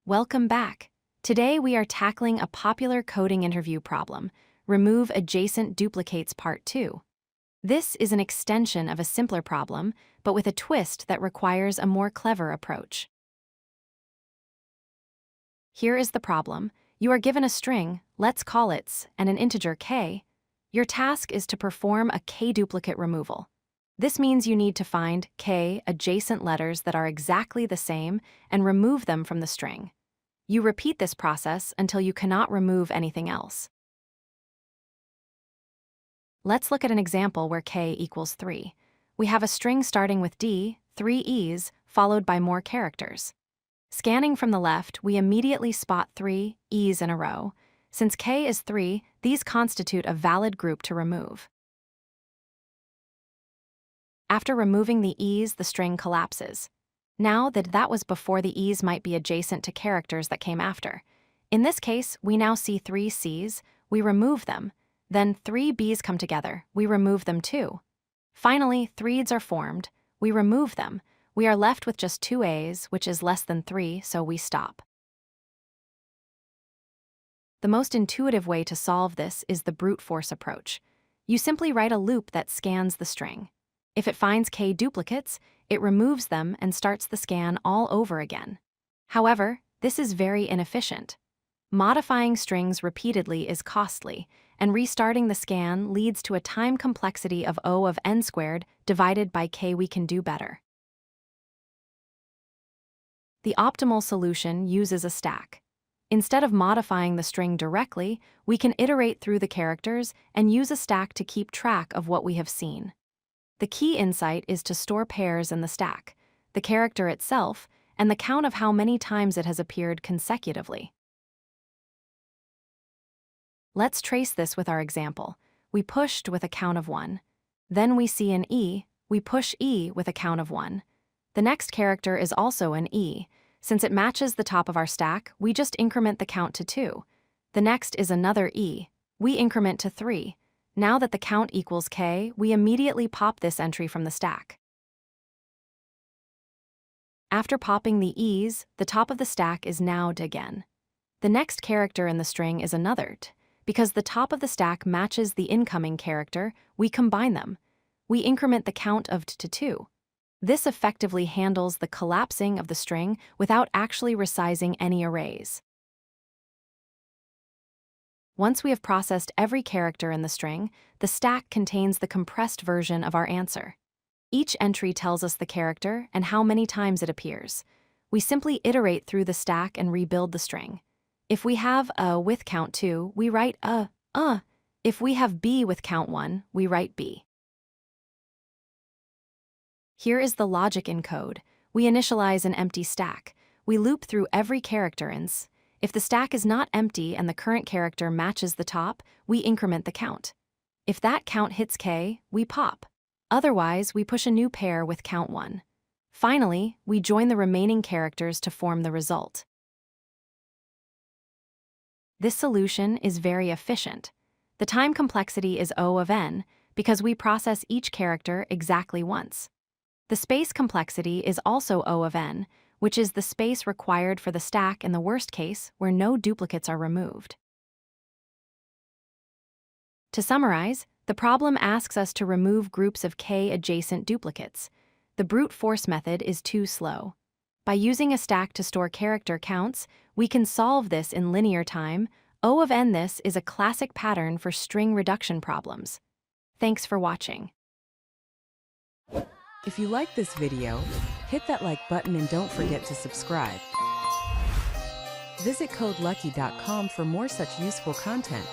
Welcome back. Today we are tackling a popular coding interview problem, remove adjacent duplicates part 2. This is an extension of a simpler problem, but with a twist that requires a more clever approach. Here is the problem. You are given a string, let's call it, and an integer k. Your task is to perform a k-duplicate removal. This means you need to find k adjacent letters that are exactly the same and remove them from the string. You repeat this process until you cannot remove anything else. Let's look at an example where k equals 3. We have a string starting with d, 3 e's, followed by more characters. Scanning from the left, we immediately spot 3 e's in a row. Since k is 3, these constitute a valid group to remove. After removing the e's, the string collapses. Now that was before the e's might be adjacent to characters that came after. In this case, we now see 3 c's, we remove them. Then 3 b's come together, we remove them too. Finally, 3's are formed, we remove them. We are left with just 2 a's, which is less than 3, so we stop. The most intuitive way to solve this is the brute force approach. You simply write a loop that scans the string. If it finds k duplicates, it removes them and starts the scan all over again. However, this is very inefficient. Modifying strings repeatedly is costly, and restarting the scan leads to a time complexity of O of n squared divided by k. We can do better. The optimal solution uses a stack. Instead of modifying the string directly, we can iterate through the characters and use a stack to keep track of what we have seen. The key insight is to store pairs in the stack, the character itself, and the count of how many times it has appeared consecutively. Let's trace this with our example. We pushed with a count of 1. Then we see an e, we push e with a count of 1. The next character is also an e. Since it matches the top of our stack, we just increment the count to 2. The next is another e. We increment to 3. Now that the count equals k, we immediately pop this entry from the stack. After popping the e's, the top of the stack is now d again. The next character in the string is another t. Because the top of the stack matches the incoming character, we combine them. We increment the count of t to 2. This effectively handles the collapsing of the string without actually resizing any arrays. Once we have processed every character in the string, the stack contains the compressed version of our answer. Each entry tells us the character and how many times it appears. We simply iterate through the stack and rebuild the string. If we have a with count 2, we write a. If we have b with count 1, we write b. Here is the logic in code. We initialize an empty stack. We loop through every character ins. If the stack is not empty and the current character matches the top, we increment the count. If that count hits k, we pop. Otherwise, we push a new pair with count 1. Finally, we join the remaining characters to form the result. This solution is very efficient. The time complexity is O of n because we process each character exactly once. The space complexity is also O of n, which is the space required for the stack in the worst case where no duplicates are removed. To summarize, the problem asks us to remove groups of k adjacent duplicates. The brute force method is too slow. By using a stack to store character counts, we can solve this in linear time. O of n this is a classic pattern for string reduction problems. Thanks for watching. If you like this video, hit that like button and don't forget to subscribe. Visit codelucky.com for more such useful content.